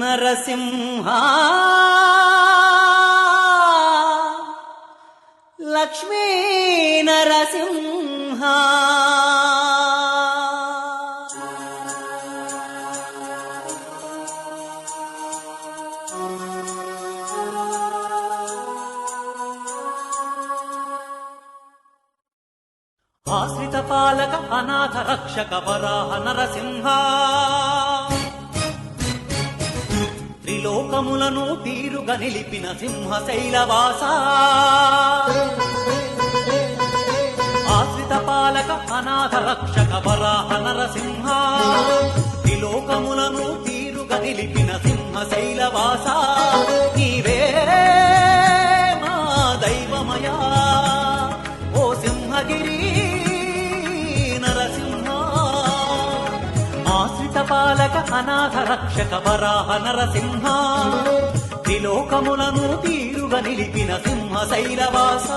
నరసింహ లక్ష్మీ నరసింహ ఆశ్రిత పాలక అనాథ రక్షక వరాహ నరసింహ త్రిలోకములను తీరుగా నిలిపిన సింహశైలవాస ఆశ్రిత పాలక అనాథ రక్షక వరాహ నరసింహ త్రిలోకములను తీరుగా నిలిపిన సింహశైలవాస నీవే మా దైవమయా ఓ సింహగిరి ఆశ్రిత పాలక అనాథ రక్షక వరాహ నరసింహ త్రిలోకములను తీరుగా నిలిపిన సింహశైలవాస